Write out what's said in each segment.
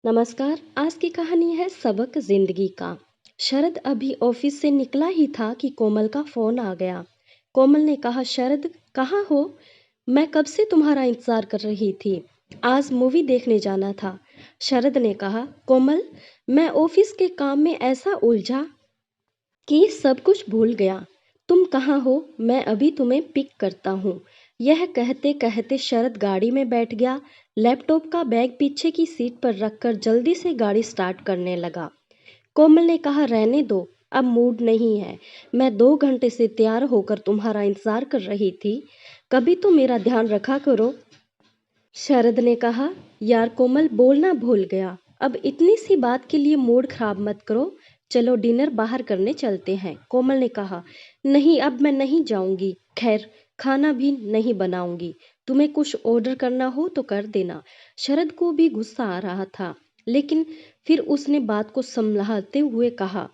नमस्कार। आज की कहानी है सबक जिंदगी का। शरद अभी ऑफिस से निकला ही था कि कोमल का फोन आ गया। कोमल ने कहा, शरद कहाँ हो? मैं कब से तुम्हारा इंतजार कर रही थी। आज मूवी देखने जाना था। शरद ने कहा, कोमल मैं ऑफिस के काम में ऐसा उलझा कि सब कुछ भूल गया। तुम कहाँ हो? मैं अभी तुम्हें पिक करता हूँ। यह कहते कहते शरद गाड़ी में बैठ गया। लैपटॉप का बैग पीछे की सीट पर रखकर जल्दी से गाड़ी स्टार्ट करने लगा। कोमल ने कहा, रहने दो, अब मूड नहीं है। मैं 2 घंटे से तैयार होकर तुम्हारा इंतजार कर रही थी। कभी तो मेरा ध्यान रखा करो। शरद ने कहा, यार कोमल बोलना भूल गया। अब इतनी सी बात के लिए मूड खराब मत करो। चलो डिनर बाहर करने चलते हैं। कोमल ने कहा, नहीं अब मैं नहीं जाऊंगी। खैर खाना भी नहीं बनाऊंगी। तुम्हें कुछ ऑर्डर करना हो तो कर देना। शरद को भी गुस्सा आ रहा था, लेकिन फिर उसने बात को संभालते हुए कहा,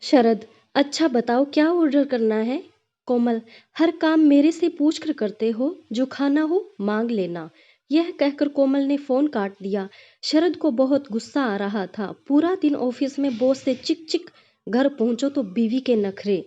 शरद अच्छा बताओ क्या ऑर्डर करना है? कोमल, हर काम मेरे से पूछ कर करते हो। जो खाना हो मांग लेना। यह कहकर कोमल ने फोन काट दिया। शरद को बहुत गुस्सा आ रहा था। पूरा दिन ऑफिस में बॉस से चिक चिक, घर पहुंचो तो बीवी के नखरे।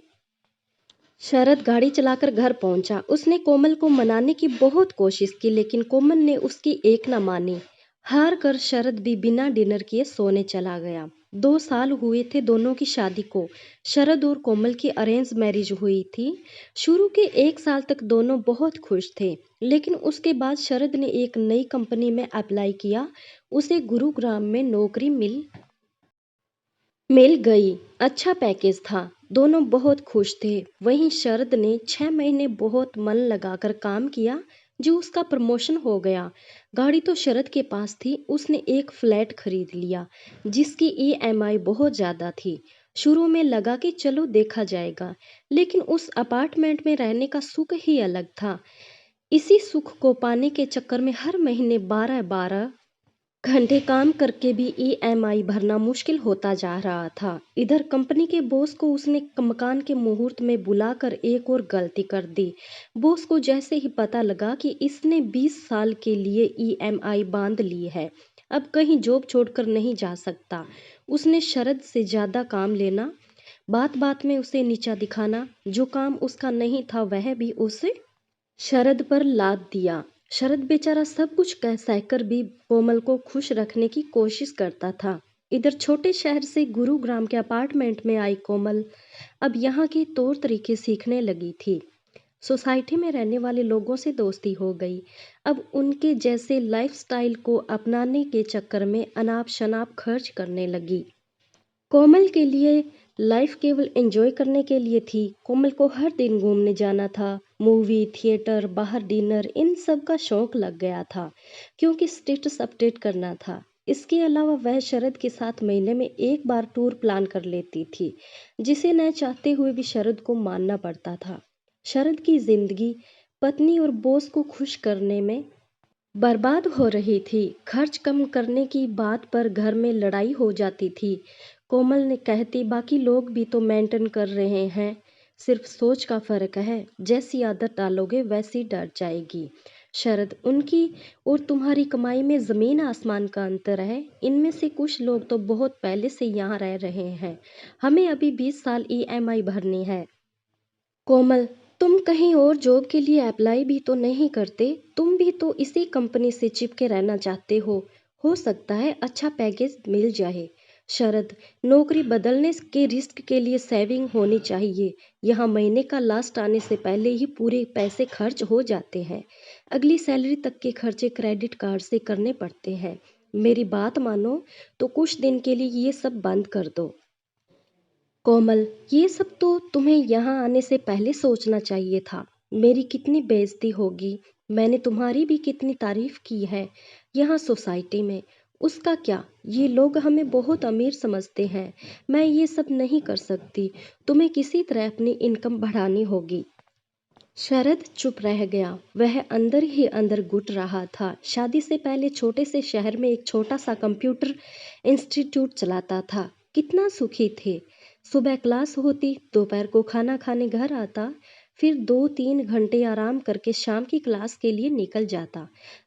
शरद गाड़ी चलाकर घर पहुंचा। उसने कोमल को मनाने की बहुत कोशिश की, लेकिन कोमल ने उसकी एक न मानी। हार कर शरद भी बिना डिनर किए सोने चला गया। 2 साल हुए थे दोनों की शादी को। शरद और कोमल की अरेंज मैरिज हुई थी। शुरू के 1 साल तक दोनों बहुत खुश थे, लेकिन उसके बाद शरद ने एक नई कंपनी में अप्लाई किया। उसे गुरुग्राम में नौकरी मिल गई। अच्छा पैकेज था। दोनों बहुत खुश थे। वहीं शरद ने 6 महीने बहुत मन लगाकर काम किया, जो उसका प्रमोशन हो गया। गाड़ी तो शरद के पास थी। उसने एक फ्लैट खरीद लिया, जिसकी ईएमआई बहुत ज़्यादा थी। शुरू में लगा कि चलो देखा जाएगा, लेकिन उस अपार्टमेंट में रहने का सुख ही अलग था। इसी सुख को पाने के चक्कर में हर महीने 12-12 घंटे काम करके भी ईएमआई भरना मुश्किल होता जा रहा था। इधर कंपनी के बॉस को उसने मकान के मुहूर्त में बुलाकर एक और गलती कर दी। बॉस को जैसे ही पता लगा कि इसने 20 साल के लिए ईएमआई बांध ली है, अब कहीं जॉब छोड़कर नहीं जा सकता, उसने शरद से ज़्यादा काम लेना, बात बात में उसे नीचा दिखाना, जो काम उसका नहीं था वह भी उसे शरद पर लाद दिया। शरद बेचारा सब कुछ कह सहकर भी कोमल को खुश रखने की कोशिश करता था। इधर छोटे शहर से गुरुग्राम के अपार्टमेंट में आई कोमल अब यहाँ के तौर तरीके सीखने लगी थी। सोसाइटी में रहने वाले लोगों से दोस्ती हो गई। अब उनके जैसे लाइफस्टाइल को अपनाने के चक्कर में अनाप शनाप खर्च करने लगी। कोमल के लिए लाइफ केवल एंजॉय करने के लिए थी। कोमल को हर दिन घूमने जाना था। मूवी, थिएटर, बाहर डिनर, इन सब का शौक लग गया था, क्योंकि स्टेटस अपडेट करना था। इसके अलावा वह शरद के साथ महीने में एक बार टूर प्लान कर लेती थी, जिसे न चाहते हुए भी शरद को मानना पड़ता था। शरद की जिंदगी पत्नी और बॉस को खुश करने में बर्बाद हो रही थी। खर्च कम करने की बात पर घर में लड़ाई हो जाती थी। कोमल ने कहती, बाकी लोग भी तो मेंटेन कर रहे हैं, सिर्फ सोच का फर्क है। जैसी आदत डालोगे वैसी डर जाएगी। शरद, उनकी और तुम्हारी कमाई में जमीन आसमान का अंतर है। इनमें से कुछ लोग तो बहुत पहले से यहाँ रह रहे हैं। हमें अभी 20 साल ईएमआई भरनी है। कोमल, तुम कहीं और जॉब के लिए अप्लाई भी तो नहीं करते। तुम भी तो इसी कंपनी से चिपके रहना चाहते हो सकता है अच्छा पैकेज मिल जाए। शरद, नौकरी बदलने के रिस्क के लिए सेविंग होनी चाहिए। यहाँ महीने का लास्ट आने से पहले ही पूरे पैसे खर्च हो जाते हैं। अगली सैलरी तक के खर्चे क्रेडिट कार्ड से करने पड़ते हैं। मेरी बात मानो तो कुछ दिन के लिए ये सब बंद कर दो। कोमल, ये सब तो तुम्हें यहाँ आने से पहले सोचना चाहिए था। मेरी कितनी बेइज्जती होगी। मैंने तुम्हारी भी कितनी तारीफ की है यहाँ सोसाइटी में। उसका क्या, ये लोग हमें बहुत अमीर समझते हैं। मैं ये सब नहीं कर सकती। तुम्हें किसी तरह अपनी इनकम बढ़ानी होगी। शरद चुप रह गया। वह अंदर ही अंदर घुट रहा था। शादी से पहले छोटे से शहर में एक छोटा सा कंप्यूटर इंस्टीट्यूट चलाता था। कितना सुखी थे। सुबह क्लास होती, दोपहर को खाना खाने घर आता, फिर 2-3 घंटे आराम करके शाम की क्लास के लिए निकल जाता।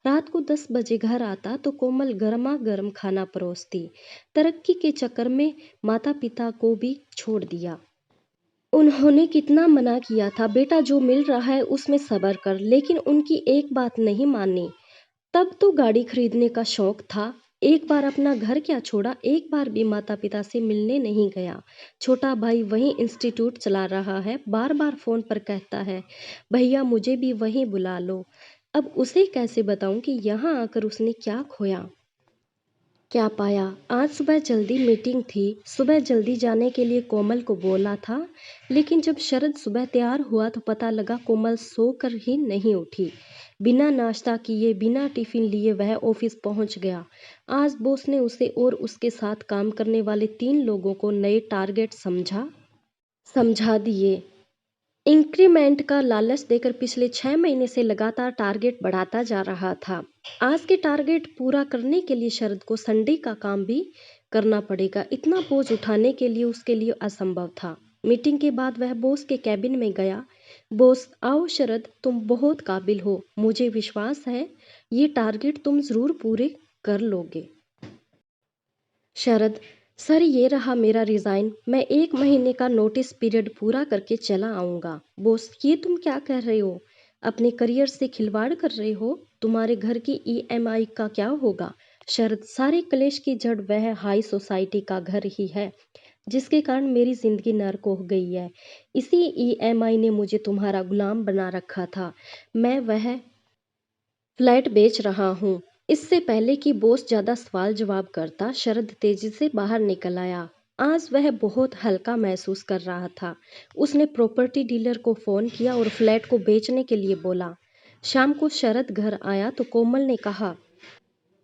रात को 10 बजे घर आता तो कोमल गर्मा गर्म खाना परोसती। तरक्की के चक्कर में माता पिता को भी छोड़ दिया। उन्होंने कितना मना किया था, बेटा जो मिल रहा है उसमें सब्र कर, लेकिन उनकी एक बात नहीं मानी। तब तो गाड़ी खरीदने का शौक था। एक बार अपना घर क्या छोड़ा, एक बार भी माता पिता से मिलने नहीं गया। छोटा भाई वही इंस्टीट्यूट चला रहा है, बार बार फोन पर कहता है भैया मुझे भी वहीं बुला लो। अब उसे कैसे बताऊं कि यहाँ आकर उसने क्या खोया, क्या पाया। आज सुबह जल्दी मीटिंग थी, सुबह जल्दी जाने के लिए कोमल को बोला था, लेकिन जब शरद सुबह तैयार हुआ तो पता लगा कोमल सोकर ही नहीं उठी। बिना नाश्ता किए बिना टिफिन लिए वह ऑफिस पहुंच गया। आज बॉस ने उसे और उसके साथ काम करने वाले 3 लोगों को नए टारगेट समझा दिए। इंक्रीमेंट का लालच देकर पिछले 6 महीने से लगातार टारगेट बढ़ाता जा रहा था। आज के टारगेट पूरा करने के लिए शरद को संडे का काम भी करना पड़ेगा। इतना बोझ उठाने के लिए उसके लिए असंभव था। मीटिंग के बाद वह बॉस के कैबिन में गया। बॉस आओ शरद, तुम बहुत काबिल हो, मुझे विश्वास है ये टारगेट तुम जरूर पूरे कर लोगे। शरद, सर ये रहा मेरा रिजाइन, मैं 1 महीने का नोटिस पीरियड पूरा करके चला आऊँगा। बॉस, ये तुम क्या कर रहे हो, अपने करियर से खिलवाड़ कर रहे हो, तुम्हारे घर की ईएमआई का क्या होगा। शरद, सारे क्लेश की जड़ वह हाई सोसाइटी का घर ही है जिसके कारण मेरी जिंदगी नर्क हो गई है। इसी ईएमआई ने मुझे तुम्हारा गुलाम बना रखा था। मैं वह फ्लैट बेच रहा हूँ। इससे पहले कि बॉस ज्यादा सवाल जवाब करता, शरद तेजी से बाहर निकल आया। आज वह बहुत हल्का महसूस कर रहा था। उसने प्रॉपर्टी डीलर को फोन किया और फ्लैट को बेचने के लिए बोला। शाम को शरद घर आया तो कोमल ने कहा,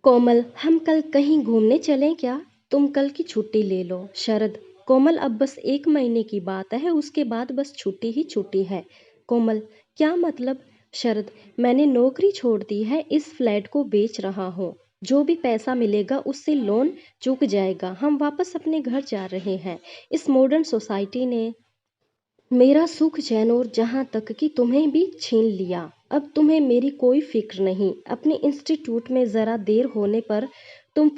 कोमल हम कल कहीं घूमने चलें क्या, तुम कल की छुट्टी ले लो। शरद, कोमल अब बस 1 महीने की बात है, उसके बाद बस छुट्टी ही छुट्टी है। कोमल, क्या मतलब। शरद, मैंने नौकरी छोड़ दी है, इस फ्लैट को बेच रहा हूँ। जो भी पैसा मिलेगा उससे लोन चुक जाएगा, हम वापस अपने घर जा रहे हैं। इस मॉडर्न सोसाइटी ने मेरा सुख चैन और जहाँ तक कि तुम्हें भी छीन लिया। अब तुम्हें मेरी कोई फिक्र नहीं। अपने इंस्टीट्यूट में ज़रा देर होने पर तुम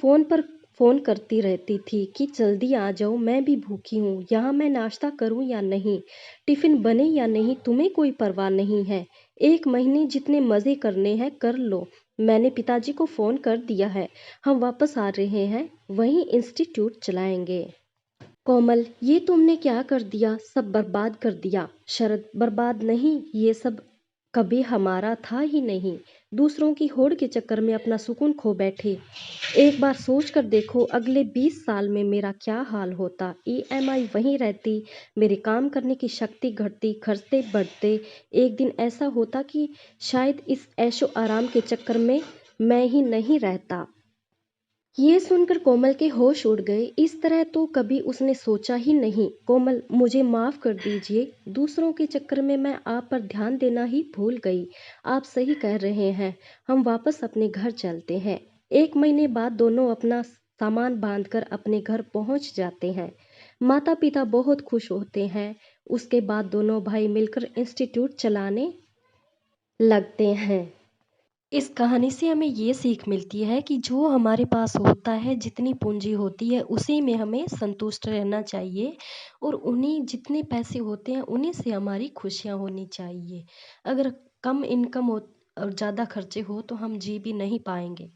फ़ोन करती रहती थी कि जल्दी आ जाओ, मैं भी भूखी हूँ, यहाँ मैं नाश्ता करूँ या नहीं, टिफ़िन बने या नहीं, तुम्हें कोई परवाह नहीं है। 1 महीने जितने मज़े करने हैं कर लो। मैंने पिताजी को फ़ोन कर दिया है, हम वापस आ रहे हैं, वहीं इंस्टीट्यूट चलाएंगे। कोमल, ये तुमने क्या कर दिया, सब बर्बाद कर दिया। शरद, बर्बाद नहीं, ये सब कभी हमारा था ही नहीं। दूसरों की होड़ के चक्कर में अपना सुकून खो बैठे। एक बार सोच कर देखो अगले 20 साल में मेरा क्या हाल होता। ईएमआई वहीं रहती, मेरे काम करने की शक्ति घटती, खर्चे बढ़ते। एक दिन ऐसा होता कि शायद इस ऐशो आराम के चक्कर में मैं ही नहीं रहता। ये सुनकर कोमल के होश उड़ गए। इस तरह तो कभी उसने सोचा ही नहीं। कोमल, मुझे माफ कर दीजिए, दूसरों के चक्कर में मैं आप पर ध्यान देना ही भूल गई। आप सही कह रहे हैं, हम वापस अपने घर चलते हैं। 1 महीने बाद दोनों अपना सामान बांधकर अपने घर पहुंच जाते हैं। माता पिता बहुत खुश होते हैं। उसके बाद दोनों भाई मिलकर इंस्टीट्यूट चलाने लगते हैं। इस कहानी से हमें ये सीख मिलती है कि जो हमारे पास होता है, जितनी पूंजी होती है उसी में हमें संतुष्ट रहना चाहिए, और उन्हीं जितने पैसे होते हैं उन्हीं से हमारी खुशियाँ होनी चाहिए। अगर कम इनकम हो और ज़्यादा खर्चे हो तो हम जी भी नहीं पाएंगे।